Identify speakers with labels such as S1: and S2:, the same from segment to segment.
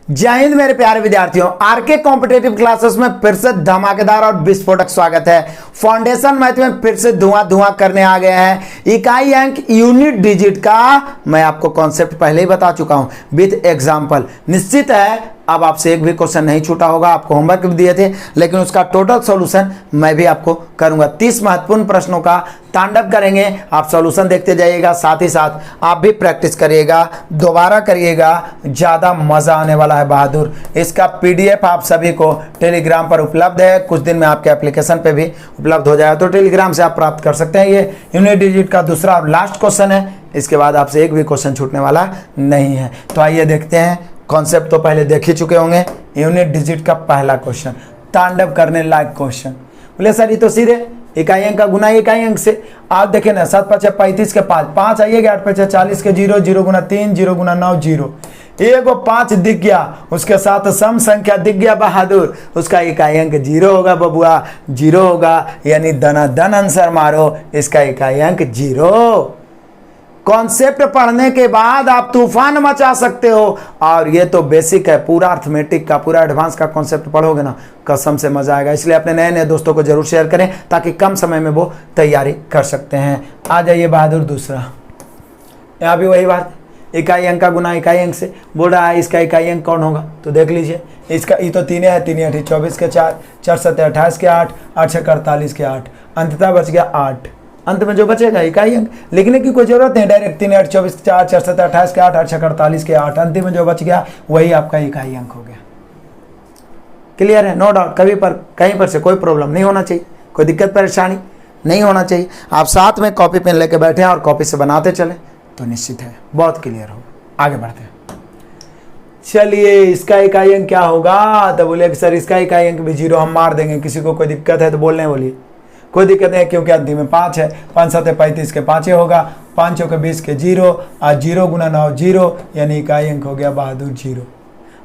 S1: जय हिंद मेरे प्यारे विद्यार्थियों, आरके कॉम्पिटेटिव क्लासेस में फिर से धमाकेदार और विस्फोटक स्वागत है। फाउंडेशन मैथ में फिर से धुआं करने आ गए हैं। इकाई अंक यूनिट डिजिट का मैं आपको कॉन्सेप्ट पहले ही बता चुका हूं विद एग्जांपल। निश्चित है अब आपसे एक भी क्वेश्चन नहीं छूटा होगा, आपको होमवर्क भी दिए थे, लेकिन उसका टोटल सॉल्यूशन मैं भी आपको करूंगा। 30 महत्वपूर्ण प्रश्नों का तांडव करेंगे, आप सॉल्यूशन देखते जाइएगा, साथ ही साथ आप भी प्रैक्टिस करिएगा, दोबारा करिएगा, ज़्यादा मज़ा आने वाला है बहादुर। इसका PDF आप सभी को टेलीग्राम पर उपलब्ध है, कुछ दिन में आपके एप्लीकेशन पे भी उपलब्ध हो जाएगा, तो टेलीग्राम से आप प्राप्त कर सकते हैं। ये यूनिट डिजिट का दूसरा और लास्ट क्वेश्चन है, इसके बाद आपसे एक भी क्वेश्चन छूटने वाला नहीं है। तो आइए देखते हैं, कॉन्सेप्ट तो पहले देख ही चुके होंगे। यूनिट डिजिट का पहला क्वेश्चन, तांडव करने लायक क्वेश्चन। बोले सर ये तो सीधे इकाई अंक का गुना इकाई अंक से। आप देखें ना, 7 5 35 के 5 5 आइएगा, 8 5 40 के 0 0 गुना 3 0 गुना 9 0। एगो 5 दिख गया, उसके साथ सम संख्या दिख गया बहादुर, उसका इकाई अंक 0 होगा बबुआ, 0 होगा, यानी धनाधन आंसर मारो, इसका इकाई अंक 0। कॉन्सेप्ट पढ़ने के बाद आप तूफान मचा सकते हो, और ये तो बेसिक है, पूरा अर्थमेटिक का, पूरा एडवांस का कॉन्सेप्ट पढ़ोगे ना, कसम से मजा आएगा। इसलिए अपने नए नए दोस्तों को जरूर शेयर करें ताकि कम समय में वो तैयारी कर सकते हैं। आ जाइए बहादुर दूसरा, यहाँ भी वही बात, इकाई अंक का गुना इकाई अंक से। बोल रहा है इसका इकाई अंक कौन होगा, तो देख लीजिए, इसका ये तो 3 है, 3 8 24 के 4 4 7 28 के 8 8 6 48 के 8, अंततः बच गया 8। अंत में जो बचेगा इकाई अंक, लिखने की कोई जरूरत नहीं, डायरेक्ट 3 8 24 4 4 7 28 के 8 8 6 48 के 8, अंतिम में जो बच गया वही आपका इकाई अंक हो गया। क्लियर है, नो डाउट। कहीं पर से कोई प्रॉब्लम नहीं होना चाहिए, कोई दिक्कत परेशानी नहीं होना चाहिए। आप साथ में कॉपी पेन लेके बैठे हैं और कॉपी से बनाते चले तो निश्चित है बहुत क्लियर होगा। आगे बढ़ते हैं, चलिए इसका इकाई अंक क्या होगा, तो बोले सर इसका इकाई अंक भी 0 हम मार देंगे। किसी को कोई दिक्कत है तो बोलने बोलिए, कोई दिक्कत नहीं है, क्योंकि अंतिम में 5 है, 5 7 35 के 5 होगा, 5 के 20 के 0 और 0 गुना 9 0, यानी इकाई अंक हो गया बहादुर 0।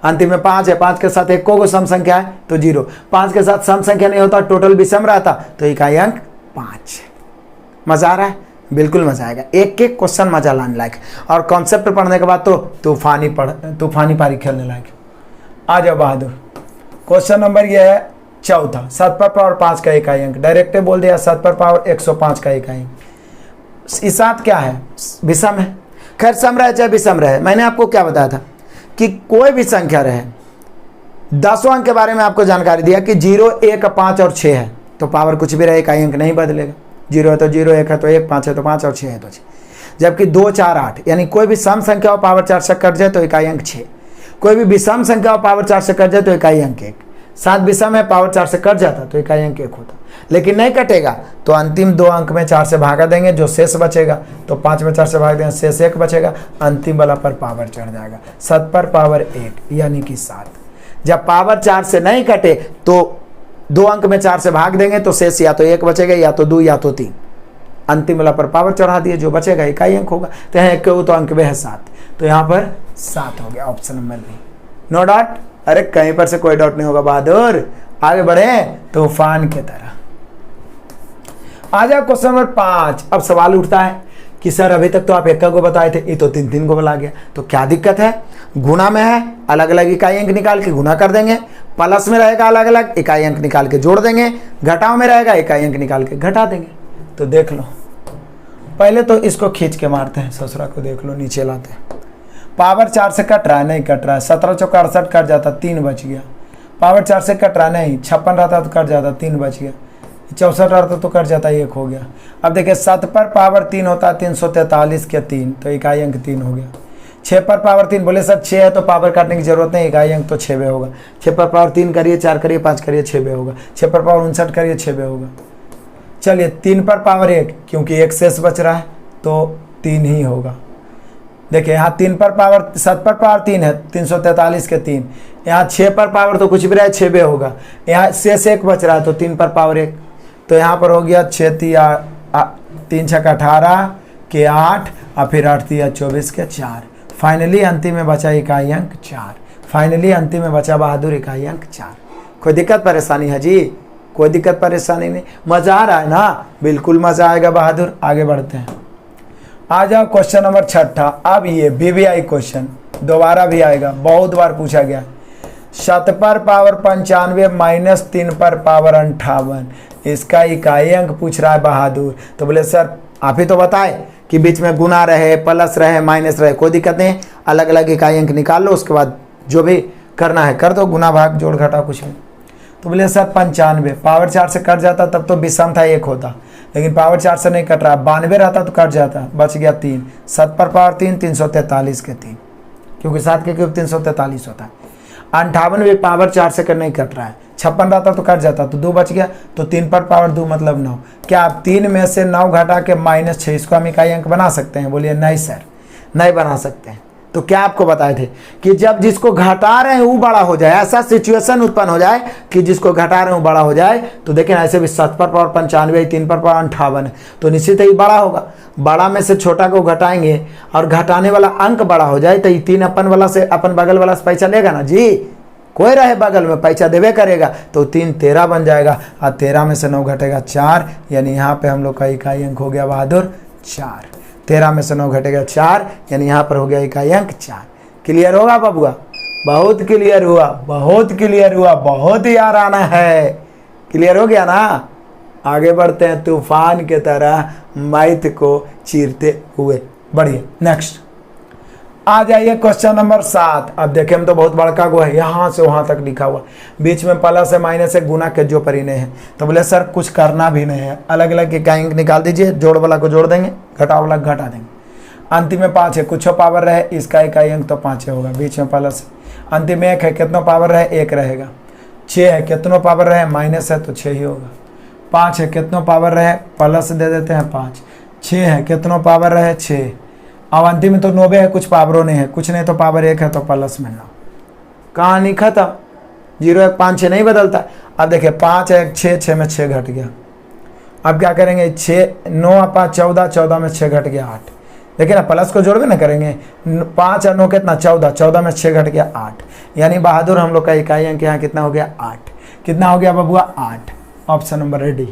S1: अंतिम में 5 है, 5 के साथ एक को सम संख्या है तो 0, 5 के साथ सम संख्या नहीं होता, टोटल विषम रहता तो इकाई अंक 5। मजा आ रहा है, बिल्कुल मजा आएगा, एक एक क्वेश्चन मजा लाने लायक, और कॉन्सेप्ट पढ़ने के बाद तो तूफानी पारी खेलने लायक। आ जाओ बहादुर, क्वेश्चन नंबर ये है चौथा, 7 पर पावर 5 का इकाई अंक। डायरेक्ट बोल दिया 7 पर पावर 105 का इकाई अंक। इस साथ क्या है, विषम है। खैर सम रहे चाहे विषम रहे, मैंने आपको क्या बताया था कि कोई भी संख्या रहे, 10 अंक के बारे में आपको जानकारी दिया कि 0 1 5 और 6 है तो पावर कुछ भी रहे इकाई अंक नहीं बदलेगा। 0 है तो 0, 1 है तो 1, 5 है तो 5 और 6 है तो 6। जबकि 2 4 8, यानी कोई भी सम संख्या पावर 4 से कट जाए तो इकाई अंक 6, कोई भी विषम संख्या पावर 4 से कट जाए तो इकाई अंक 1। 7 विषम है, पावर 4 से कट जाता तो इकाई अंक 1 होता, लेकिन नहीं कटेगा तो अंतिम 2 अंक में 4 से भागा देंगे, जो शेष बचेगा तो 5 में 4 से भाग देंगे, शेष 1 बचेगा, अंतिम वाला पर पावर चढ़ जाएगा। 7 पर पावर 1 यानी कि 7। जब पावर 4 से नहीं कटे तो 2 अंक में 4 से भाग देंगे तो शेष या तो 1 बचेगा, या तो 2 या तो 3, अंतिम वाला पर पावर चढ़ा दिए, जो बचेगा इकाई अंक होगा। तो यहाँ 1 तो अंक में है 7, तो यहाँ पर 7 हो गया, option number B. No doubt, अरे कहीं पर से कोई डाउट नहीं होगा बहादुर। आगे बढ़े तूफान की तरह। आ जाओ क्वेश्चन नंबर 5। अब सवाल उठता है कि सर अभी तक तो आप 1 को बताए थे, ये तो 3 को बोला गया, तो क्या दिक्कत है। गुणा में है, अलग अलग इकाई अंक निकाल के गुणा कर देंगे, प्लस में रहेगा अलग अलग इकाई अंक निकाल के जोड़ देंगे, घटाव में रहेगा इकाई अंक निकाल के घटा देंगे। तो देख लो, पहले तो इसको खींच के मारते हैं, ससुरा को देख लो, नीचे लाते हैं। पावर 4 से कट रहा है, नहीं कट रहा है, 17 चौका 68 कट जाता, 3 बच गया। पावर 4 से कट रहा है, नहीं 56 रहता तो कट जाता, 3 बच गया। 64 रहता तो कट जाता, 1 हो गया। अब देखिए 7 पर पावर 3 होता, 343 के 3, तो इकाई अंक 3 हो गया। 6 पर पावर 3, बोले सर 6 है तो पावर काटने की जरूरत नहीं, इकाई अंक तो 6 होगा। 6 पर पावर 3 करिए, 4 करिए, 5 करिए, 6 होगा। 6 पर पावर 59 करिए, 6 होगा। चलिए 3 पर पावर 1, क्योंकि 1 शेष बच रहा है तो 3 ही होगा। देखिए यहाँ 3 पर पावर 7 पर पावर 3 है, 343 के 3। यहाँ 6 पर पावर तो कुछ भी रहा है, 6 होगा। यहाँ शेष 1 बच रहा है तो 3 पर पावर 1, तो यहाँ पर हो गया 6 3 6 18 के 8 और फिर 8 3 24 के 4। फाइनली अंतिम में बचा इकाई अंक 4। फाइनली अंतिम में बचा बहादुर इकाई अंक 4। कोई दिक्कत परेशानी है जी, कोई दिक्कत परेशानी नहीं, मज़ा आ रहा है ना, बिल्कुल मज़ा आएगा बहादुर। आगे बढ़ते हैं, आ जाओ क्वेश्चन नंबर 6। अब ये बीबीआई क्वेश्चन दोबारा भी आएगा, बहुत बार पूछा गया। 7 पर पावर 95 माइनस 3 पर पावर 58, इसका इकाई अंक पूछ रहा है बहादुर। तो बोले सर आप ही तो बताए कि बीच में गुना रहे, प्लस रहे, माइनस रहे, कोई दिक्कत नहीं, अलग अलग इकाई अंक निकाल लो, उसके बाद जो भी करना है कर दो, गुना भाग जोड़ घटा कुछ भी। तो बोले सर 95 पावर 4 से कट जाता तब तो विषम था 1 होता, लेकिन पावर 4 से नहीं कट रहा, 92 रहता तो कट जाता, बच गया 3। 7 पर पावर 3 343 के 3, क्योंकि 7 के क्यूब 343 होता है। 58 भी पावर 4 से नहीं कट रहा है, 56 रहता तो कट जाता, तो 2 बच गया, तो 3 पर पावर 2 मतलब 9। क्या आप 3 में से 9 घटा के -6 इसको हम इकाई अंक बना सकते हैं? बोलिए नहीं सर, नहीं बना सकते हैं। तो क्या आपको बताए थे कि जब जिसको घटा रहे हैं वो बड़ा हो जाए, ऐसा सिचुएशन उत्पन्न हो जाए कि जिसको घटा रहे हैं वो बड़ा हो जाए, तो देखें ऐसे भी 7 पर पावर 95, 3 पर पावर 58 है, तो निश्चित ही बड़ा होगा। बड़ा में से छोटा को घटाएंगे और घटाने वाला अंक बड़ा हो जाए, तो ये 3 अपन वाला से अपन बगल वाला से पैसा लेगा ना जी, कोई रहे बगल में पैसा देवे करेगा, तो 3 13 बन जाएगा, और 13 में से 9 घटेगा 4, यानी यहाँ पे हम लोग का इकाई अंक हो गया बहादुर 4। 13 में से 9 घटेगा 4, यानी यहाँ पर हो गया इकाई अंक 4। क्लियर होगा बबुआ? बहुत क्लियर हुआ, बहुत क्लियर हुआ, बहुत ही आराम है। क्लियर हो गया ना? आगे बढ़ते हैं तूफान के तरह मैथ को चीरते हुए। बढ़िए, नेक्स्ट आ जाइए क्वेश्चन नंबर 7। अब देखें हम तो बहुत बड़का गो है, यहाँ से वहाँ तक लिखा हुआ, बीच में प्लस है माइनस है, गुना के जो परिणय है। तो बोले सर कुछ करना भी नहीं है, अलग अलग इकाई अंक निकाल दीजिए, जोड़ वाला को जोड़ देंगे, घटा वाला को घटा देंगे। अंतिम में 5 है, कुछ पावर रहे, इसका इकाई अंक तो 5 होगा, बीच में प्लस है। अंतिम में 1 है, कितना पावर रहे 1 रहेगा। 6 है, कितना पावर रहे माइनस है तो 6 ही होगा। 5 है, कितना पावर रहे प्लस दे देते हैं 5। 6 है, कितना पावर रहे 6। अब अंतिम में तो 90 है, कुछ पावरों नहीं है, कुछ नहीं तो पावर 1 है तो प्लस में 9। कहानी खत्म। 0 1 5 6 नहीं बदलता। अब देखिए 5 1 6, 6 में 6 घट गया। अब क्या करेंगे 6 9 5 14, 14 में 6 घट गया 8। देखिए ना प्लस को जोड़वे ना करेंगे, 5 और 9 कितना 14, 14 में 6 घट गया 8, यानी बहादुर हम लोग का इकाई अंक यहाँ कितना हो गया 8। कितना हो गया बबुआ 8। Option number ready.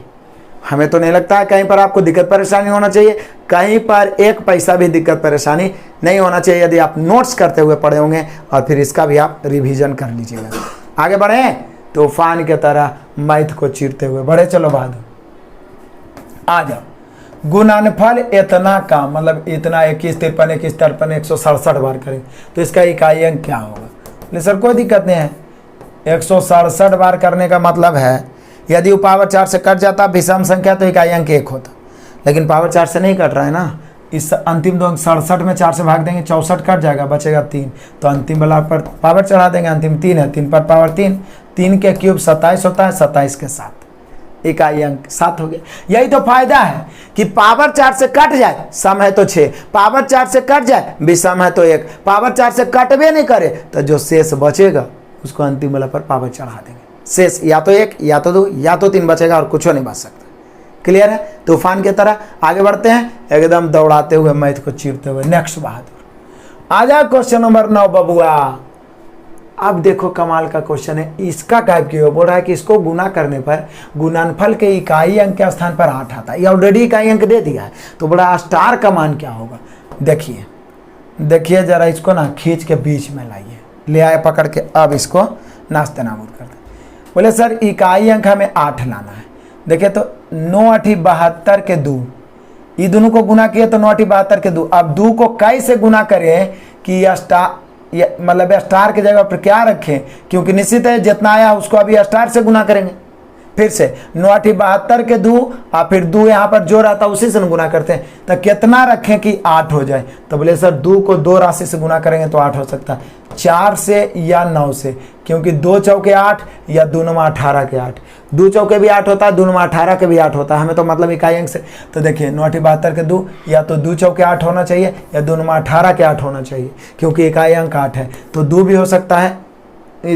S1: हमें तो नहीं लगता है कहीं पर आपको दिक्कत परेशानी होना चाहिए, कहीं पर एक पैसा भी दिक्कत परेशानी नहीं होना चाहिए, यदि आप नोट्स करते हुए पढ़े होंगे और फिर इसका भी आप रिवीजन कर लीजिएगा। आगे बढ़े तूफान के तरह मैथ को चीरते हुए बढ़े। चलो बहादुर आ जाओ। गुणनफल इतना का मतलब इतना 21 53 21 53 167 बार करें तो इसका इकाई अंक क्या होगा? बोले सर कोई दिक्कत नहीं है, 167 बार करने का मतलब है यदि वो पावर 4 से कट जाता विषम संख्या तो इकाई अंक 1 होता, लेकिन पावर 4 से नहीं कट रहा है ना। इस अंतिम 2 67 में 4 से भाग देंगे 64 कट जाएगा, बचेगा 3, तो अंतिम वाला पर पावर चढ़ा देंगे। अंतिम 3 है, 3 पर पावर 3, 3 के क्यूब 27 होता है, 27 के 7 इकाई अंक 7 हो गया। यही तो फायदा है कि पावर 4 से कट जाए सम है तो 6, पावर 4 से कट जाए विषम है तो 1, पावर 4 से कटवे नहीं करे तो जो शेष बचेगा उसको अंतिम वाला पर पावर चढ़ा देंगे। शेष या तो 1 या तो 2 या तो 3 बचेगा और कुछ नहीं बच सकता। क्लियर है? तूफान की तरह आगे बढ़ते हैं, एकदम दौड़ाते हुए मैथ को चीरते हुए। नेक्स्ट बहादुर आ जाओ क्वेश्चन नंबर 9 बबुआ। अब देखो कमाल का क्वेश्चन है, इसका टाइप क्यों बोल रहा है कि इसको गुना करने पर गुणनफल के इकाई अंक के स्थान पर 8 आता है, ये ऑलरेडी इकाई अंक दे दिया है, तो बड़ा स्टार का मान क्या होगा? देखिए देखिए जरा इसको ना खींच के बीच में लाइए, ले आए पकड़ के, अब इसको नाश्ते नाबूद करते। बोले सर इकाई अंक हमें 8 लाना है। देखिए तो 9 8 72 के 2, ये दोनों को गुना किए तो 9 8 72 के 2। अब 2 को कैसे गुना करें कि यह स्टार मतलब स्टार की जगह पर क्या रखें, क्योंकि निश्चित है जितना आया उसको अभी स्टार से गुना करेंगे। फिर से 9 8 72 के 2 और फिर 2 यहाँ पर जो रहता है उसी से गुना करते हैं, तो कितना रखें कि 8 हो जाए? तो बोले सर 2 को 2 राशि से गुना करेंगे तो 8 हो सकता है, 4 से या 9 से, क्योंकि 2 चौके 8 या 2 9 18 के 8, 2 चौके भी 8 होता है, 2 9 18 के भी 8 होता है, हमें तो मतलब इकाई अंक से। तो देखिए 9 8 72 के 2 या तो 2 चौके 8 होना चाहिए या 2 9 18 के 8 होना चाहिए, क्योंकि इकाई अंक 8 है। तो 2 भी हो सकता है,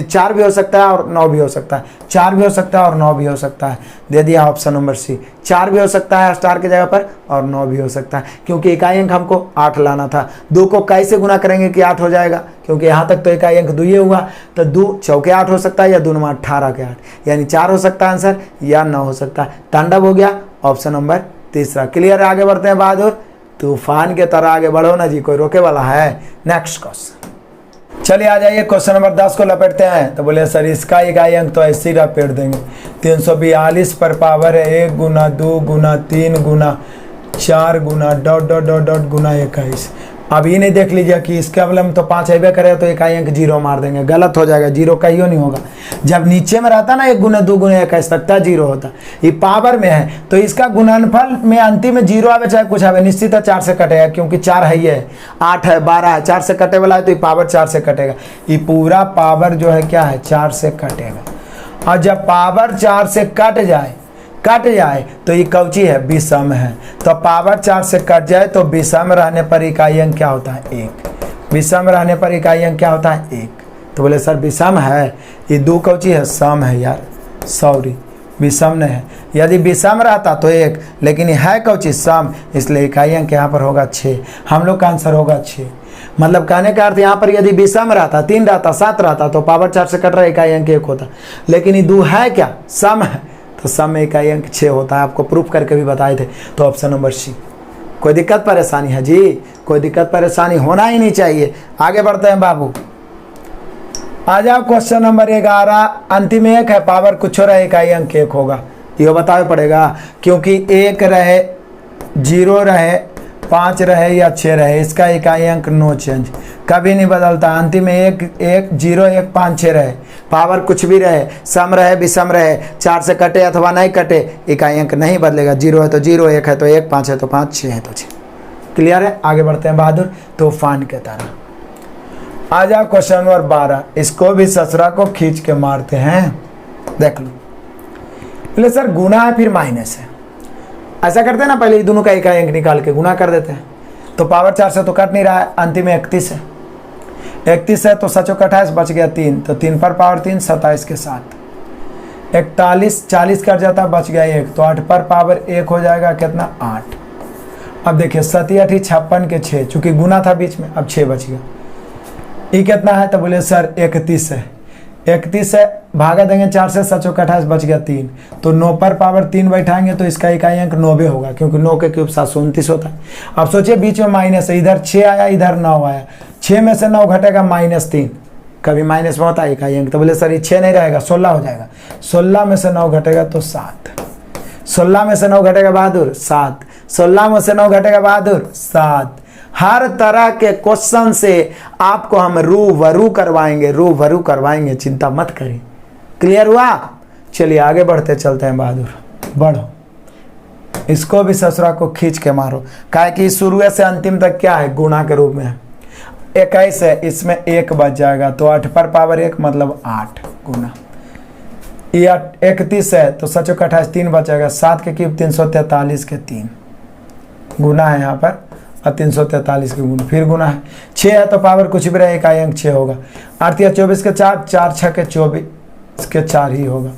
S1: 4 भी हो सकता है और 9 भी हो सकता है, 4 भी हो सकता है और 9 भी हो सकता है। दे दिया ऑप्शन नंबर सी, 4 भी हो सकता है स्टार की जगह पर और 9 भी हो सकता है, क्योंकि इकाई अंक हमको 8 लाना था। 2 को कैसे गुना करेंगे कि 8 हो जाएगा, क्योंकि यहाँ तक तो इकाई अंक 2 ही हुआ, तो 2 चौके 8 हो सकता है या 2 9 18 के 8, यानी 4 हो सकता है आंसर या 9 हो सकता है। तांडव हो गया ऑप्शन नंबर तीसरा। क्लियर है? आगे बढ़ते हैं बहादुर। तूफान के तरह आगे बढ़ो ना जी, कोई रोके वाला है। नेक्स्ट क्वेश्चन, चलिए आ जाइए क्वेश्चन नंबर 10 को लपेटते हैं। तो बोले सर इसका इकाई अंक तो ऐसे ही लपेट देंगे। 342 पर पावर है 1 गुना 2 गुना 3 गुना 4 गुना डॉट डॉट डॉट डॉट गुना 21। अब ये नहीं देख लीजिए कि इसके अवले में तो 5 अबे करे तो इकाई अंक 0 मार देंगे, गलत हो जाएगा, 0 कहीं नहीं होगा। जब नीचे में रहता ना 1 गुना 2 गुना 21 तक 0 होता, ये पावर में है तो इसका गुणनफल में अंतिम में 0 आवे चाहे कुछ आवे, निश्चित है 4 से कटेगा, क्योंकि 4 है, ये 8 है 12 है, 4 से कटे वाला है तो ये पावर 4 से कटेगा। ये पूरा पावर जो है क्या है 4 से कटेगा। और जब पावर 4 से कट जाए तो ये कौची है विषम है। तो पावर 4 से कट जाए तो विषम रहने पर इकाई अंक क्या होता है 1। विषम रहने पर इकाई अंक क्या होता है 1। तो बोले सर विषम है, ये 2 कौची है सम है यार, सॉरी विषम नहीं है। यदि विषम रहता तो 1, लेकिन ये है कौची सम, इसलिए इकाई अंक यहाँ पर होगा 6। हम लोग का आंसर होगा 6। मतलब कहने का अर्थ यहाँ पर यदि विषम रहता 3 रहता 7 रहता तो पावर 4 से कट रहा इकाई अंक 1 होता, लेकिन ये 2 है क्या सम है, तो सम में इकाई अंक 6 होता है। आपको प्रूफ करके भी बताए थे। तो ऑप्शन नंबर सी। कोई दिक्कत परेशानी है जी? कोई दिक्कत परेशानी होना ही नहीं चाहिए। आगे बढ़ते हैं बाबू, आ जाओ क्वेश्चन नंबर 11। अंतिम 1 है, पावर कुछ हो रहे इकाई अंक 1 होगा, ये बताना पड़ेगा, क्योंकि 1 रहे 0 रहे 5 रहे या 6 रहे, इसका इकाई अंक नो चेंज, कभी नहीं बदलता। अंतिम में 1 1 0 1 5 6 रहे, पावर कुछ भी रहे, सम रहे विषम रहे, 4 से कटे अथवा नहीं कटे, इकाई अंक नहीं बदलेगा। 0 है तो 0, 1 है तो 1, 5 है तो 5, 6 है तो 6। क्लियर है? आगे बढ़ते हैं बहादुर, तूफान के तरह। आ जाओ क्वेश्चन नंबर 12। इसको भी ससुरा को खींच के मारते हैं। देख लो, बोले सर गुना है फिर माइनस है, ऐसा करते हैं ना, पहले दोनों का इकाई अंक निकाल के गुना कर देते हैं। तो पावर 4 से तो कट नहीं रहा है, अंतिम में 31 है। 31 है तो 7 28 बच गया 3, तो 3 पर पावर 3 27 के साथ 41 40 कट जाता बच गया 1, तो 8 पर पावर 1 हो जाएगा कितना 8। अब देखिए 7 8 56 के 6, चूंकि गुना था बीच में, अब 6 बच गया। ये कितना है? तो बोले सर 31 है। 31 है, भागा देंगे 4 से, 7 28 बच गया 3, तो 9 पर पावर 3 बैठाएंगे तो इसका इकाई अंक 90 होगा, क्योंकि 9 के क्यूब 729 होता है। अब सोचिए बीच में माइनस है, इधर 6 आया इधर 9 आया, 6 में से 9 घटेगा -3, कभी माइनस में होता है इकाई अंक। तो बोले सर ये 6 नहीं रहेगा 16 हो जाएगा, 16 में से 9 घटेगा तो 7, 16 में से 9 घटेगा बहादुर 7, 16 में से 9 घटेगा बहादुर 7। हर तरह के क्वेश्चन से आपको हम रूबरू करवाएंगे, चिंता मत करिए। क्लियर हुआ? चलिए आगे बढ़ते चलते हैं बहादुर, बढ़ो। इसको भी ससुरा को खींच के मारो, काहे कि शुरू से अंतिम तक क्या है गुणा के रूप में है। 21 है, इसमें 1 बच जाएगा, तो 8 पर पावर 1 मतलब 8 गुना। ये 31 है तो 7 28 3 बचेगा, 7 के क्यूब 343 के 3 गुना है यहाँ पर, और 343 के गुना फिर गुना है। 6 है तो पावर कुछ भी रहे, इकाई अंक 6 होगा। 8 या 24 के 4, 4 6 के 24 के 4 ही होगा।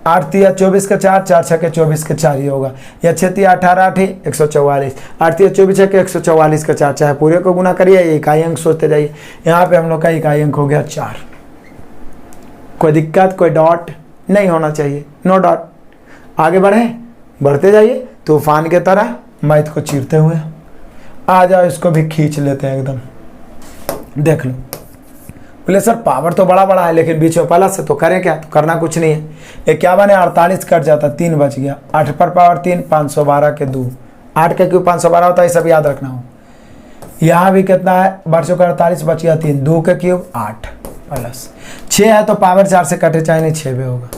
S1: 8 या 24 के 4, 4 6 के 24 के 4 ही होगा। या 6 या 18 8 144, 8 या 24 के 144 के 4, चाहे पूरे को गुना करिए, इकाई अंक सोचते जाइए। यहाँ पे हम लोग का इकाई अंक हो गया 4। कोई दिक्कत, कोई डॉट नहीं होना चाहिए, नो डॉट। आगे बढ़ते जाइए तूफान के तरह मैथ को चीरते हुए। आ जाओ इसको भी खींच लेते हैं एकदम। देख लो, बोले सर पावर तो बड़ा है, लेकिन बीच में प्लस है, तो करें क्या? तो करना कुछ नहीं है। 51 है 48 कट जाता, 3 बच गया। 8 पर पावर 3 512 के 2, 8 के क्यों 512 होता है, सब याद रखना हो। यहाँ भी कितना है, बढ़ चुका 48 बच गया 3, 2 के क्यूब 8 प्लस 6 है तो पावर 4 से कटे चाहे नहीं 6 भी होगा।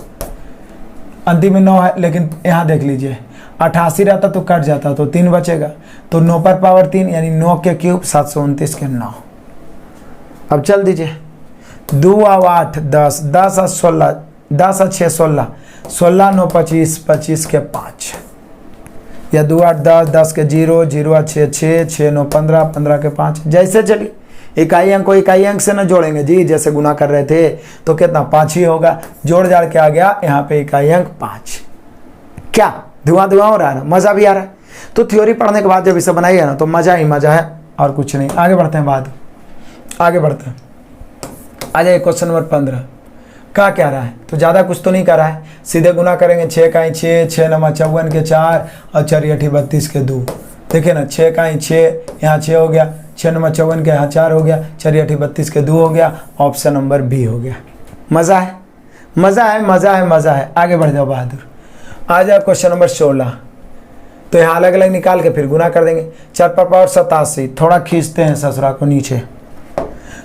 S1: अंतिम में 9 है, लेकिन यहाँ देख लीजिए 88 रहता तो कट जाता, तो 3 बचेगा, तो 9 पर पावर 3 यानी 9 के क्यूब 729 के 9। अब चल दीजिए, 2 और 8 10, 10 और 16, 10 और 6 16, 16 9 25, 25 के 5, या 2 8 10, 10 के 0, 0 और 6 6, 6 9 15, 15 के 5, जैसे चलिए। इकाई अंक को इकाई अंक से न जोड़ेंगे जी, जैसे गुना कर रहे थे, तो कितना 5 ही होगा। जोड़ जाड़ के आ गया यहाँ पे इकाई अंक 5। क्या धुआं हो रहा है ना, मज़ा भी आ रहा है। तो थ्योरी पढ़ने के बाद जब इसे बनाइए ना तो मज़ा ही मज़ा है और कुछ नहीं। आगे बढ़ते हैं आगे बढ़ते हैं। आ जाइए क्वेश्चन नंबर 15। क्या रहा है, तो ज़्यादा कुछ तो नहीं कर रहा है, सीधे गुना करेंगे। 6 का 6, 6 9 54 के 4 और 4 8 32 के 2, देखिए ना 6 का ही 6, यहाँ 6 हो गया, 6 नंबर 54 के यहाँ 4 हो गया, 4 8 32 के 2 हो गया, ऑप्शन नंबर बी हो गया। मज़ा है, मज़ा है, मज़ा है, मज़ा है। आगे बढ़ जाओ बहादुर। आ जाओ क्वेश्चन नंबर 16। तो यहाँ अलग अलग निकाल के फिर गुना कर देंगे। 4 पर पावर 87, थोड़ा खींचते हैं ससुरा को नीचे।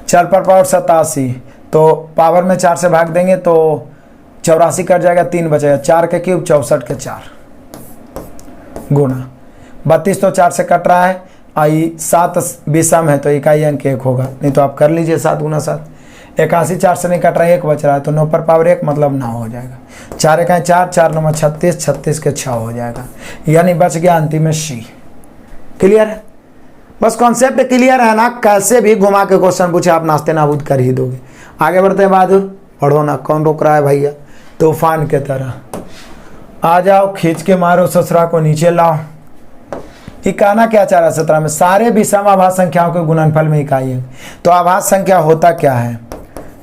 S1: 4 पर पावर 87, तो पावर में 4 से भाग देंगे तो 84 कट जाएगा, 3 बचेगा। 4 के क्यूब 64 के 4 गुना 32 तो 4 से कट रहा है। आई 7 विषम है तो इकाई अंक 1 होगा, नहीं तो आप कर लीजिए 7 गुना 7। 81 4 से नहीं कट रहा है, 1 बच रहा है, तो 9 पर पावर 1 मतलब 9 हो जाएगा। 4 1 4, 4 9 36, 36 के 6 हो जाएगा, यानी बच गया अंतिम में सी। क्लियर है? बस कॉन्सेप्ट क्लियर है ना, कैसे भी घुमा के क्वेश्चन पूछे आप नाश्ते नाबूद कर ही दोगे। आगे बढ़ते हैं बहादुर, पढ़ो ना, कौन रोक रहा है भैया, तूफान के तरह। आ जाओ, खींच के मारो ससुरा को नीचे लाओ। ये कहना क्या चाह रहा है 17 में, सारे विषम आभास संख्याओं के गुणनफल में इकाई है। तो आभास संख्या होता क्या है?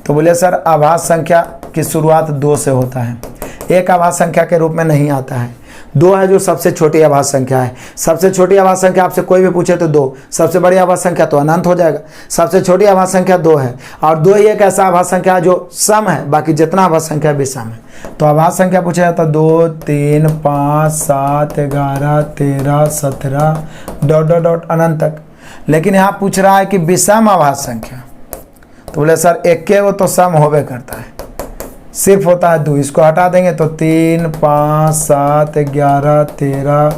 S1: तो बोले सर आभास संख्या की शुरुआत 2 से होता है, एक आभास संख्या के रूप में नहीं आता है। 2 है जो सबसे छोटी आभास संख्या है। सबसे छोटी आभास संख्या आपसे कोई भी पूछे तो 2, सबसे बड़ी आभास संख्या तो अनंत हो जाएगा। सबसे छोटी आभास संख्या 2 है, और 2 ही एक ऐसा आभास संख्या है जो सम है, बाकी जितना आभास संख्या विषम है। तो आभास संख्या पूछा जाता 2 3 5 7 11 13 17 डॉट डॉट डॉट अनंत तक। लेकिन यहाँ पूछ रहा है कि विषम आभास संख्या, तो बोले सर एक के वो तो सम होवे करता है, सिर्फ होता है 2, इसको हटा देंगे तो 3 5 7 11 13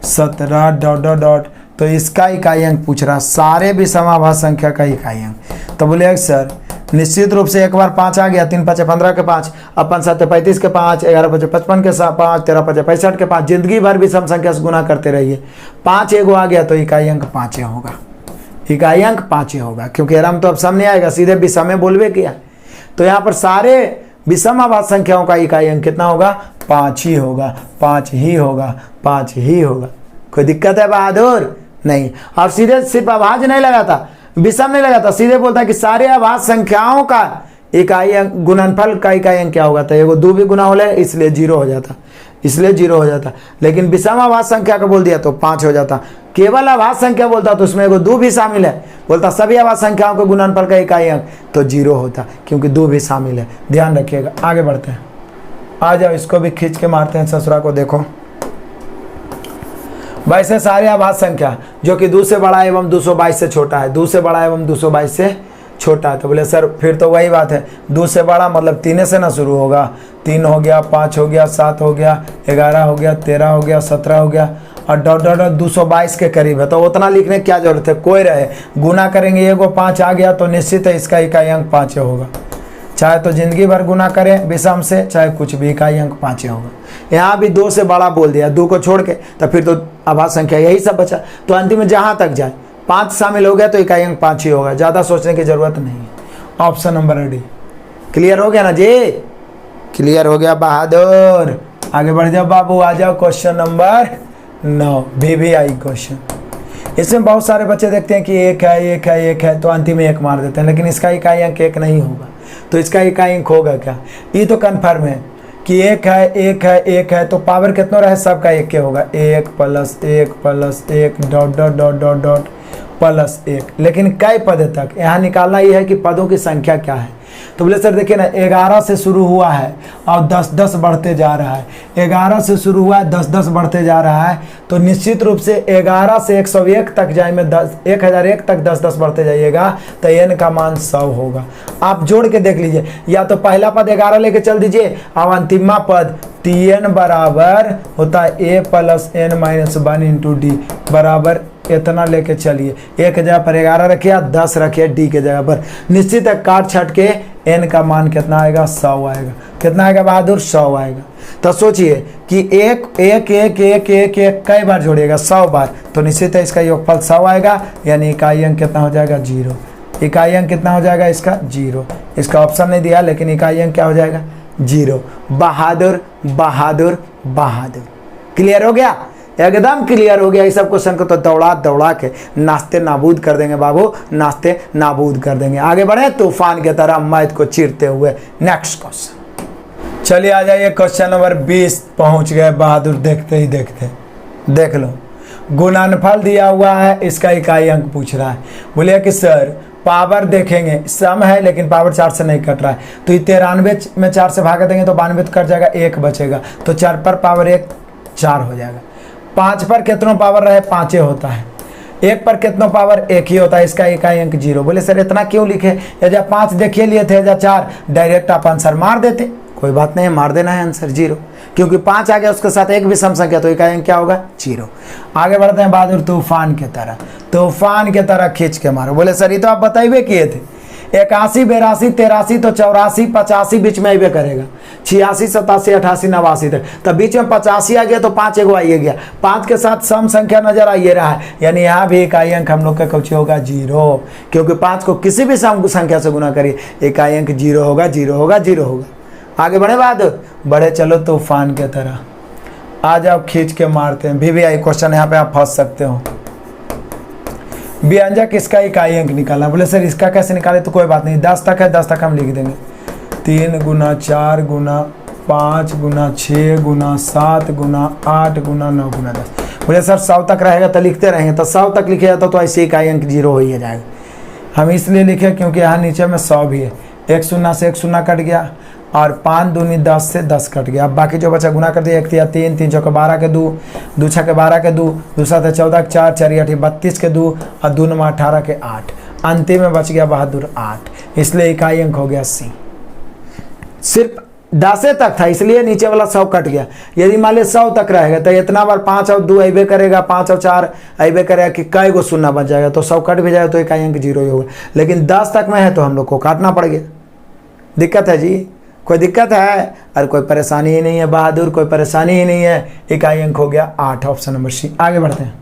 S1: 17 डॉट डॉट डॉट। तो इसका इकाई अंक पूछ रहा, सारे विषम आभास संख्या का इकाई अंक। तो बोले सर निश्चित रूप से एक बार 5 आ गया, 3 5 15 के 5, अपन 7 35 के 5, 11 5 55 के 5, 13 5 65 के 5, जिंदगी भर विषम संख्या से गुना करते रहिए। 5 एगो आ गया तो इकाई अंक 5 होगा, इकाई अंक 5 होगा, क्योंकि आराम तो अब सम नहीं आएगा, सीधे विषम में बोलवे किया। तो यहाँ पर सारे विषम आभास संख्याओं का इकाई अंक कितना होगा? 5 ही होगा, 5 ही होगा, 5 ही होगा। कोई दिक्कत है बहादुर? नहीं। और सीधे सिर्फ आभास नहीं लगाता, विषम नहीं लगाता, सीधे बोलता कि सारे आभास संख्याओं का इकाई अंक गुणनफल का इकाई अंक क्या होगा? तो एगो 2 भी गुना होले इसलिए 0 हो जाता, इसलिए 0 हो जाता। लेकिन विषम आभास संख्या का बोल दिया तो 5 हो जाता। केवल आभास संख्या बोलता तो उसमें एगो 2 भी शामिल है, बोलता सभी आभास संख्याओं के गुणनफल का इकाई अंक तो 0 होता, क्योंकि 2 भी शामिल है। ध्यान रखिएगा। आगे बढ़ते हैं, आ जाओ, इसको भी खींच के मारते हैं ससुरा को। देखो वैसे सारे आभास संख्या जो कि 2 से बड़ा एवं 222 से छोटा है, 2 से बड़ा एवं 222 से छोटा है। तो बोले सर फिर तो वही बात है, 2 से बड़ा मतलब 3 से ना शुरू होगा। 3 हो गया, 5 हो गया, 7 हो गया, 11 हो गया, 13 हो गया, 17 हो गया, और डॉट डॉट 222 के करीब है। तो उतना लिखने की क्या जरूरत है, कोई रहे, गुना करेंगे, एगो 5 आ गया तो निश्चित है इसका इकाई अंक 5 होगा। चाहे तो जिंदगी भर गुना करें विषम से, चाहे कुछ भी, इकाई अंक 5 होगा। यहाँ भी 2 से बड़ा बोल दिया, 2 को छोड़ के, तो फिर तो आभास संख्या यही सब बचा। तो अंतिम में जहाँ तक जाए 5 शामिल हो गया तो इकाई अंक 5 ही होगा, ज़्यादा सोचने की जरूरत नहीं है। ऑप्शन नंबर डी क्लियर हो गया ना जी? क्लियर हो गया बहादुर। आगे बढ़ जाओ बाबू, आ जाओ क्वेश्चन नंबर 9 VVI क्वेश्चन। इसमें बहुत सारे बच्चे देखते हैं कि 1 है 1 है 1 है, तो अंतिम में 1 मार देते हैं, लेकिन इसका इकाई अंक 1 नहीं होगा। तो इसका इकाई अंक होगा क्या? ये तो कन्फर्म है कि 1 है 1 है 1 है, तो पावर कितना रहे सबका 1 के होगा, 1 + 1 + 1 dot dot dot dot dot +1। लेकिन कई पद तक, यहाँ निकालना ये है कि पदों की संख्या क्या है। तो बोले सर देखिए ना, 11 से शुरू हुआ है और 10-10 बढ़ते जा रहा है। 11 से शुरू हुआ है, 10-10 बढ़ते जा रहा है, तो निश्चित रूप से 11 से 101 तक जाए में 1001 तक 10-10 बढ़ते जाइएगा तो n का मान 100 होगा। आप जोड़ के देख लीजिए, या तो पहला पद 11 लेके चल दीजिए और अंतिमा पद Tn बराबर होता है a + n - 1 × d बराबर इतना लेके चलिए। 1 की जगह पर 11 रखिए, 10 रखिए d के जगह पर। निश्चित है काट छट के n का मान कितना आएगा? 100 आएगा। कितना आएगा बहादुर? 100 आएगा। तो सोचिए कि 1 1 1 1 1 1 कई बार जोड़िएगा? 100 बार। तो निश्चित है इसका योगफल 100 आएगा, यानी इकाई अंक कितना हो जाएगा? 0। इकाई अंक कितना हो जाएगा इसका? 0। इसका ऑप्शन नहीं दिया, लेकिन इकाई अंक क्या हो जाएगा? 0। बहादुर बहादुर बहादुर। क्लियर हो गया? एकदम क्लियर हो गया। इस सब क्वेश्चन को तो दौड़ा दौड़ा के नाश्ते नाबूद कर देंगे बाबू, नाश्ते नाबूद कर देंगे। आगे बढ़े तूफान की तरह मैथ को चीरते हुए। नेक्स्ट क्वेश्चन, चलिए आ जाइए क्वेश्चन नंबर 20 पहुंच गए बहादुर। देखते ही देखते देख लो, गुणनफल दिया हुआ है, इसका इकाई अंक पूछ रहा है। बोलिए कि सर पावर देखेंगे, सम है लेकिन पावर 4 से नहीं कट रहा है, तो ये 93 में 4 से भागा देंगे तो 92 कट जाएगा, 1 बचेगा, तो 4 पर पावर 1 4 हो जाएगा। 5 पर कितनों पावर रहे, 5 होता है। 1 पर कितनों पावर 1 ही होता है, इसका इकाई अंक 0। बोले सर इतना क्यों लिखे, या 5 देखिए लिए थे या 4, डायरेक्ट आप आंसर मार देते। कोई बात नहीं, मार देना है आंसर 0, क्योंकि 5 आ गया उसके साथ एक भी सम संख्या, तो इकाई अंक क्या होगा 0। आगे बढ़ते हैं बहादुर, तूफान के तरह खींच के मारो। बोले सर ये तो आप बताइए किए थे, 81 82 83 तो 84 85 बीच में आइबे करेगा, 86 87 88 89 तक, तब बीच में 85 आ गया तो 5 एगो आइए गया, 5 के साथ सम संख्या नजर आइए रहा है, यानी यहाँ भी इकाई अंक हम लोग का कौन होगा 0, क्योंकि 5 को किसी भी सम संख्या से गुना करिए इकाई अंक 0 होगा 0 होगा 0 होगा। आगे बढ़े बहादुर, बढ़े चलो तूफान के तरह, आ जाओ खींच के मारते हैं। VVI क्वेश्चन यहाँ पे आप फंस सकते हो। व्यंजक इसका इकाई अंक निकालना। बोले सर इसका कैसे निकाले, तो कोई बात नहीं, 10 तक है, 10 तक हम लिख देंगे, 3 गुना 4 गुना 5 गुना 6 गुना 7 गुना 8 गुना 9 गुना 10। बोले सर 100 तक रहेगा तो लिखते रहेंगे, तो 100 तक लिखे जाता तो ऐसे इकाई अंक 0 हो ही जाएगा। हम इसलिए लिखे क्योंकि यहाँ नीचे में 100 भी है, 1 शून्य से 1 शून्य कट गया, और 5 दूनी 10 से 10 कट गया। अब बाकी जो बचा गुना कर दिया, 1 तिया 3 3 चौके 12 के 2 2 छके 12 के 2 2 7 14 के 4 4 8 32 के 2 और 2 9 18 के 8, अंतिम में बच गया बहादुर 8, इसलिए इकाई अंक हो गया C। सिर्फ 10 तक था इसलिए नीचे वाला 100 कट गया। यदि मान ली 100 तक रहेगा तो इतना बार 5 और 2 अबे करेगा, 5 और 4 अबे करेगा कि कई गो शून्य बच जाएगा, तो 100 कट भी जाएगा तो इकाई अंक 0 ही होगा। लेकिन 10 तक में है तो हम लोग को काटना पड़ गया। दिक्कत है जी, कोई दिक्कत है? और कोई परेशानी ही नहीं है बहादुर, कोई परेशानी ही नहीं है। इकाई अंक हो गया 8, ऑप्शन नंबर C। आगे बढ़ते हैं,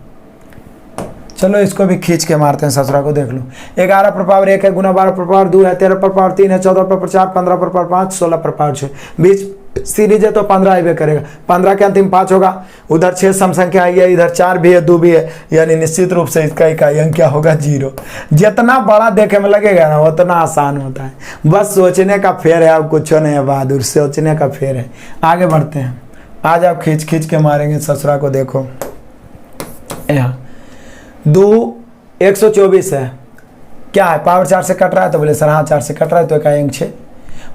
S1: चलो इसको भी खींच के मारते हैं, ससुरा को देख लो। 11 पर पावर 1 है, गुना 12 पर पावर 2 है, 13 पर पावर 3 है, 14 पर पावर 4, 15 पर पावर 5, 16 पर पावर 6, बीच सीरीज है तो 15 आइबे करेगा, 15 के अंतिम 5 होगा, उधर 6 सम संख्या आई है, इधर 4 भी है 2 भी है, यानी निश्चित रूप से इसका इकाई अंक क्या होगा 0। जितना बड़ा देखे में लगेगा ना उतना आसान होता है, बस सोचने का फेर है, अब कुछ नहीं है बहादुर, सोचने का फेर है। आगे बढ़ते हैं, आज आप खींच खींच के मारेंगे ससुरा को। देखो यहाँ 2 124 है, क्या है पावर 4 से कट रहा है, तो बोले सर हाँ 4 से कट रहा है तो इकाई अंक 6,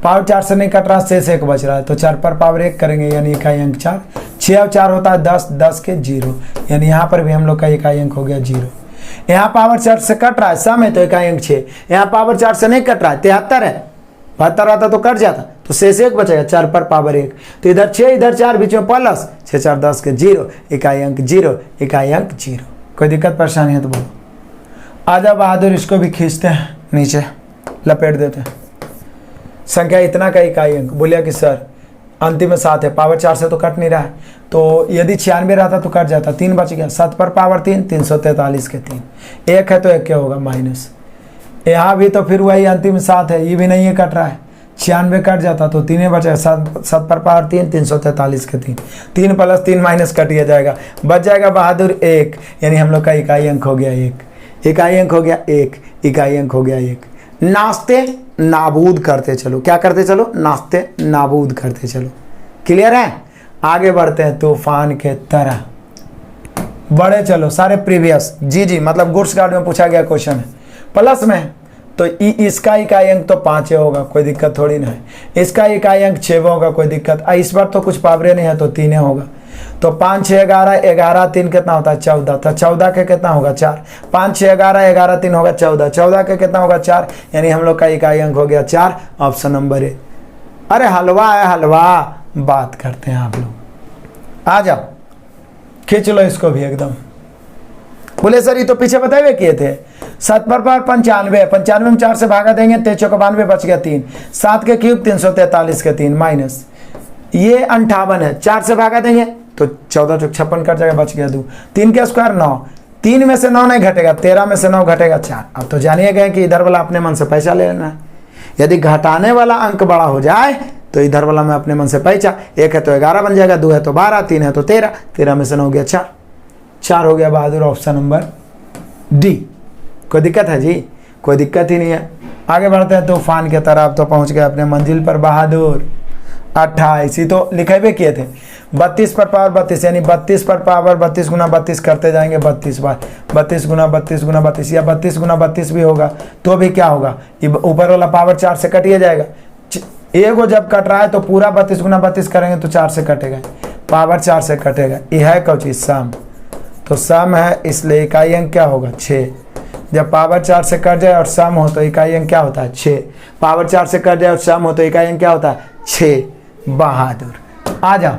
S1: पावर 4 से नहीं कट रहा, शेष 1 बच रहा है, तो 4 पर पावर 1 करेंगे यानी इकाई अंक 4, 6 और 4 होता है 10, 10 के 0, यानी यहाँ पर भी हम लोग का इकाई अंक हो गया 0। यहाँ पावर 4 से कट रहा है सम है तो इकाई अंक 6, यहाँ पावर 4 से नहीं कट रहा है 73 है, 72 आता तो कट जाता, तो शेष 1 बचेगा, 4 पर पावर 1, तो इधर 6 इधर 4 बीच में प्लस 6 4 10 के 0, इकाई अंक 0, इकाई अंक 0। कोई दिक्कत परेशानी है तो बोलो। आजा बहादुर, इसको भी खींचते हैं नीचे, लपेट देते हैं। संख्या इतना का इकाई अंक, बोलिए कि सर अंतिम में 7 है, पावर 4 से तो कट नहीं रहा है, तो यदि 96 रहता तो कट जाता, 3 बच गया, 7 पर पावर 3 343 के 3, 1 है तो 1 क्या होगा माइनस, यहाँ भी तो फिर वही अंतिम 7 है, ये भी नहीं है कट रहा है, 96 कट जाता तो 3 बचा, 7 पर पावर 3 343 के 3, 3 प्लस 3 माइनस कट दिया जाएगा, बच जाएगा बहादुर 1, यानी हम लोग का इकाई अंक हो गया 1, इकाई अंक हो गया 1, इकाई अंक हो गया 1। नाश्ते नाबूद करते चलो, क्या करते चलो, नाश्ते नाबूद करते चलो। क्लियर है? आगे बढ़ते हैं, तूफान के तरह बड़े चलो, सारे प्रीवियस जी मतलब गुड्स गार्ड में पूछा गया क्वेश्चन है, प्लस में तो इसका इकाई अंक तो 5 होगा, कोई दिक्कत थोड़ी ना है, इसका इकाई अंक 6 होगा, कोई दिक्कत, इस बार तो कुछ पावरे नहीं है तो 3 होगा, तो 5 6 11 11 3 कितना होता है 14, तो 14 के कितना होगा 4, 5 6 11 11 3 होगा 14, 14 के कितना होगा 4, यानी हम लोग का इकाई अंक हो गया 4, ऑप्शन नंबर ए। अरे हलवा है हलवा, बात करते हैं आप लोग, आ जाओ खींच लो इसको भी एकदम। बोले सर ये तो पीछे बताए किए थे, 7 पर पावर 95, 95 में 4 से भागा देंगे, 3 92 बच गया 3, 7 के क्यूब 343 के 3 माइनस ये 58 है, 4 से भागा देंगे तो 14 चौक 56 कट जाएगा, बच गया 2, 3 के स्क्वायर 9, 3 में से 9 नहीं घटेगा, 13 में से 9 घटेगा 4। अब तो जानिए गए कि इधर वाला अपने मन से पैसा ले लेना है, यदि घटाने वाला अंक बड़ा हो जाए तो इधर वाला में अपने मन से पैसा, 1 है तो 11 बन जाएगा, 2 है तो 12, 3 है तो 13, 13 में से 9 हो गया 4, 4 हो गया बहादुर, ऑप्शन नंबर डी। कोई दिक्कत है जी? कोई दिक्कत ही नहीं है। आगे बढ़ते हैं, तूफान की तरफ तो पहुंच गए अपने मंजिल पर बहादुर। 28, ही तो लिखेबे किए थे। 32 पर पावर 32 यानी 32 पर पावर 32 गुना 32 करते जाएंगे 32 बार, 32 गुना 32 गुना 32 या 32 गुना 32 भी होगा तो भी क्या होगा, ऊपर वाला पावर 4 से कटिए जाएगा। एगो जब कट रहा है तो पूरा 32 गुना 32 करेंगे तो 4 से कटेगा, पावर 4 से कटेगा। यह है कौन चीज, सम। तो सम है इसलिए इकाई अंक क्या होगा, 6। जब पावर 4 से कट जाए और सम हो तो इकाई अंक क्या होता है, 6। पावर 4 से कट जाए और सम हो तो इकाई अंक क्या होता है, 6। बहादुर। आ जाओ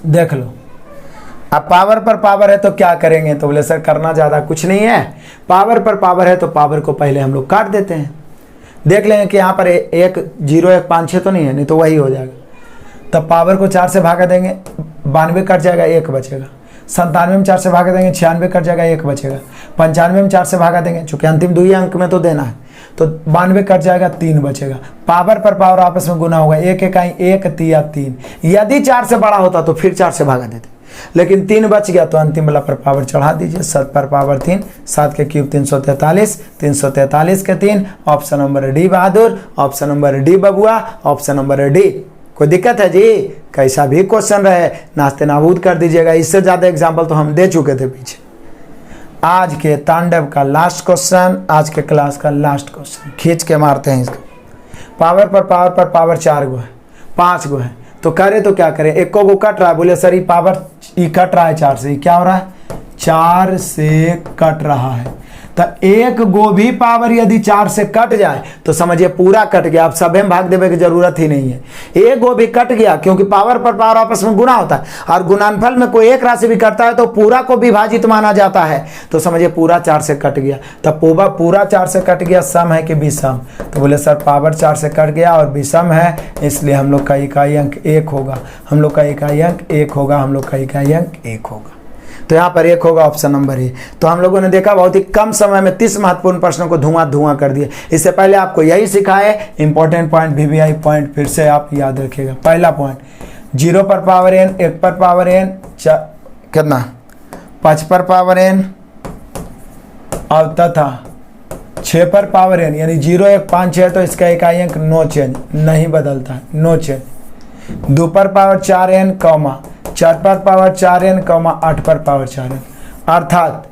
S1: देख लो। अब पावर पर पावर है तो क्या करेंगे, तो बोले सर करना ज़्यादा कुछ नहीं है, पावर पर पावर है तो पावर को पहले हम लोग काट देते हैं। देख लेंगे कि यहाँ पर 1 0 1 5 6 तो नहीं है, नहीं तो वही हो जाएगा। तब पावर को 4 से भागा देंगे, 92 कट जाएगा, 1 बचेगा। 97 में 4 से भागा देंगे, 96 कट जाएगा, 1 बचेगा। 95 में 4 से भागा देंगे, चूंकि अंतिम 2 ही अंक में तो देना है, तो 92 कट जाएगा, 3 बचेगा। पावर पर पावर आपस में गुना होगा, 1 इकाई 1 3 3। यदि 4 से बड़ा होता तो फिर 4 से भागा देते, लेकिन 3 बच गया तो अंतिम वाला पर पावर चढ़ा दीजिए। 7 पर पावर 3, 7 के क्यूब 343, 343 के 3। ऑप्शन नंबर डी बहादुर, ऑप्शन नंबर डी बबुआ, ऑप्शन नंबर डी। कोई दिक्कत है जी, कैसा भी क्वेश्चन रहे नास्ते नाबूद कर दीजिएगा। इससे ज़्यादा एग्जाम्पल तो हम दे चुके थे पीछे। आज के तांडव का लास्ट क्वेश्चन, आज के क्लास का लास्ट क्वेश्चन, खींच के मारते हैं इसको। पावर पर पावर 4 गो है, 5 गो है, तो करे तो क्या करें, एक को कट रहा है, बोले सर ये पावर ये कट रहा है 4 से, क्या हो रहा है, 4 से कट रहा है। तो एक गो भी पावर यदि 4 से कट जाए तो समझिए पूरा कट गया। अब सभी में भाग देने की जरूरत ही नहीं है, एक गो भी कट गया, क्योंकि पावर पर पावर आपस में गुना होता है और गुणनफल में कोई एक राशि भी कटता है तो पूरा को विभाजित माना जाता है। तो समझिए पूरा 4 से कट गया, तब पूरा 4 से कट गया, सम है कि विषम, तो बोले सर पावर 4 से कट गया और विषम है, इसलिए हम लोग का इकाई अंक 1 होगा, हम लोग का इकाई अंक 1 होगा, हम लोग का इकाई अंक 1 होगा। तो यहाँ पर 1 होगा, ऑप्शन नंबर ए। तो हम लोगों ने देखा बहुत ही कम समय में 30 महत्वपूर्ण प्रश्नों को धुआं कर दिए। इससे पहले आपको यही सिखाए, इंपॉर्टेंट पॉइंट वीवीआई पॉइंट फिर से आप याद रखिएगा। पहला पॉइंट, 0 पर पावर n, 1 पर पावर n, कितना 5 पर पावर n और तथा 6 पर पावर n, यानी 0 1 5 6, तो इसका इकाई अंक नो चेंज, नहीं बदलता, नो चेंज। 2 पर पावर 4 n, 4 पर पावर 4 n, 8 पर पावर 4 n, अर्थात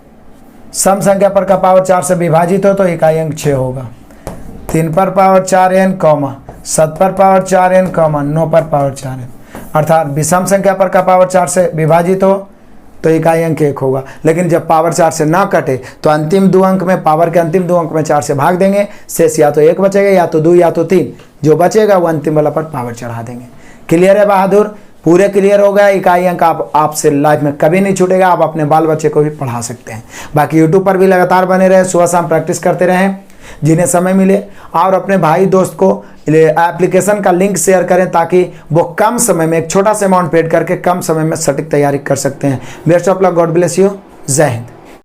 S1: सम संख्या पर का पावर 4 से विभाजित हो तो इकाई अंक 6 होगा। 3 पर पावर 4 n, 7 पर पावर 4 n, 9 पर पावर 4 n, अर्थात विषम संख्या पर का पावर 4 से विभाजित हो तो इकाई अंक 1 होगा। लेकिन जब पावर 4 से ना कटे तो अंतिम 2 अंक में, पावर के अंतिम 2 अंक में 4 से भाग देंगे, शेष या तो 1 बचेगा, या तो 2, या तो 3, जो बचेगा वो अंतिम वाला पर पावर चढ़ा देंगे। क्लियर है बहादुर, पूरे क्लियर हो गया। इकाई अंक आपसे लाइफ में कभी नहीं छूटेगा, आप अपने बाल बच्चे को भी पढ़ा सकते हैं। बाकी यूट्यूब पर भी लगातार बने रहे, सुबह शाम प्रैक्टिस करते रहें जिन्हें समय मिले, और अपने भाई दोस्त को एप्लीकेशन का लिंक शेयर करें ताकि वो कम समय में एक छोटा सा अमाउंट पेड करके कम समय में सटीक तैयारी कर सकते हैं। Best of luck, God bless you, जय हिंद।